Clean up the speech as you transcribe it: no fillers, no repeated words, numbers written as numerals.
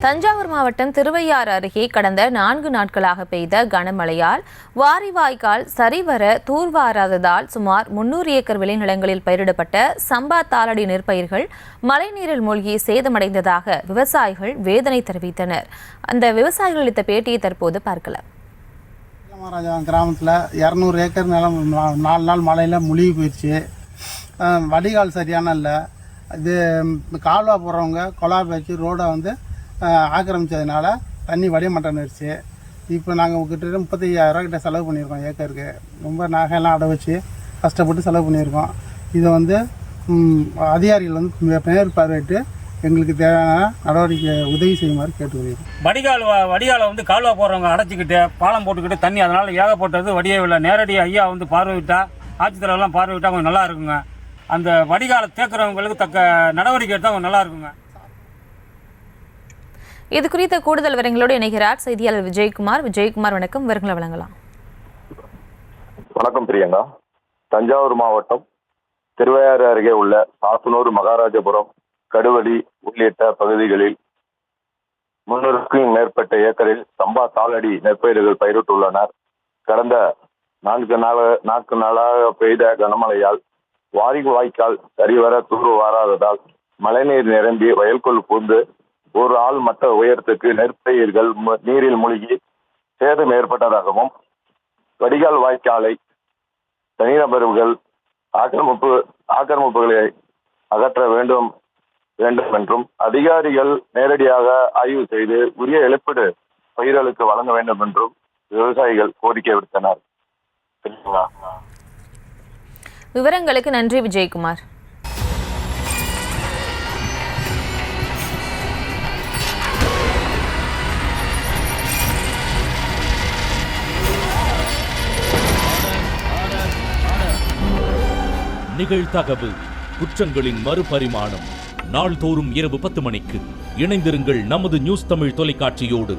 தஞ்சாவூர் மாவட்டம் திருவையாறு அருகே கடந்த 4 நாட்களாக பெய்த கனமழையால் வாரிவாய்க்கால் சரிவர தூர்வாராததால் சுமார் 300 ஏக்கர் விளைநிலங்களில் பயிரிடப்பட்ட சம்பா தாளடி நெற்பயிர்கள் மழைநீரில் மூழ்கி சேதமடைந்ததாக விவசாயிகள் வேதனை தெரிவித்தனர். அந்த விவசாயிகள் அளித்த பேட்டியை தற்போது பார்க்கலாம். கிராமத்தில் 200 ஏக்கர் நிலம் 4 நாள் மழையில் முழுகி போயிடுச்சு. வடிகால் சரியான இல்லை. இது கால்வா போடுறவங்க கொலா வச்சு ரோடை ஆக்கிரமிச்சதுனால தண்ணி வடிய மாட்டேன்னுருச்சு. இப்போ நாங்கள் கிட்ட 35,000 கிட்ட செலவு பண்ணியிருக்கோம் ஏக்கருக்கு. ரொம்ப நகையெல்லாம் அடை வச்சு கஷ்டப்பட்டு செலவு பண்ணியிருக்கோம். இதை அதிகாரிகள் மேற்பார்வையிட்டு எங்களுக்கு தேவையான நடவடிக்கை உதவி செய்யுமாறு கேட்டுக்கொள்கிறோம். வடிகாலை கால்வா போடுறவங்க அடைச்சிக்கிட்டு பாலம் போட்டுக்கிட்டு தண்ணி அதனால் ஏகப்பட்டது வடியவில்லை. நேரடியாக ஐயா பார்வையிட்டா ஆட்சித்தலைவரெல்லாம் பார்வையிட்டால் கொஞ்சம் நல்லா இருக்குங்க. அந்த வடிகாலை தேக்கிறவங்களுக்கு தக்க நடவடிக்கை எடுத்தால் கொஞ்சம் நல்லா இருக்குங்க. இது குறித்த கூடுதல் விவரங்களோடு இணைகிறார் செய்தியாளர் விஜயகுமார். வணக்கம், விவரங்களை வழங்கலாம். வணக்கம் பிரியங்கா. தஞ்சாவூர் மாவட்டம் திருவையாறு அருகே உள்ள சாத்தனூர், மகாராஜபுரம், கடுவடி உள்ளிட்ட பகுதிகளில் 300க்கும் மேற்பட்ட ஏக்கரில் சம்பா தாளடி நெற்பயிர்கள் பயிரிட்டுள்ளனர். கடந்த 4 நாளாக பெய்த கனமழையால் வாய்க்கால் சரிவர தூர் வாராததால் மழைநீர் நிரம்பி வயல்குள் பூந்து ஒரு ஆள் மட்ட உயரத்துக்கு நெற்பயிர்கள் நீரில் மூழ்கி சேதம் ஏற்பட்டதாகவும், வடிகால் வாய்க்காலை தனிநபர்கள் ஆக்கிரமிப்புகளை அகற்ற வேண்டும் என்றும் அதிகாரிகள் நேரடியாக ஆய்வு செய்து உரிய இழப்பீடு பயிர்களுக்கு வழங்க வேண்டும் என்றும் விவசாயிகள் கோரிக்கை விடுத்தனர். விவரங்களுக்கு நன்றி விஜயகுமார். நிகழ்தகவு குற்றங்களின் மறுபரிமாணம். நாள்தோறும் இரவு 10 மணிக்கு இணைந்திருங்கள் நமது நியூஸ் தமிழ் தொலைக்காட்சியோடு.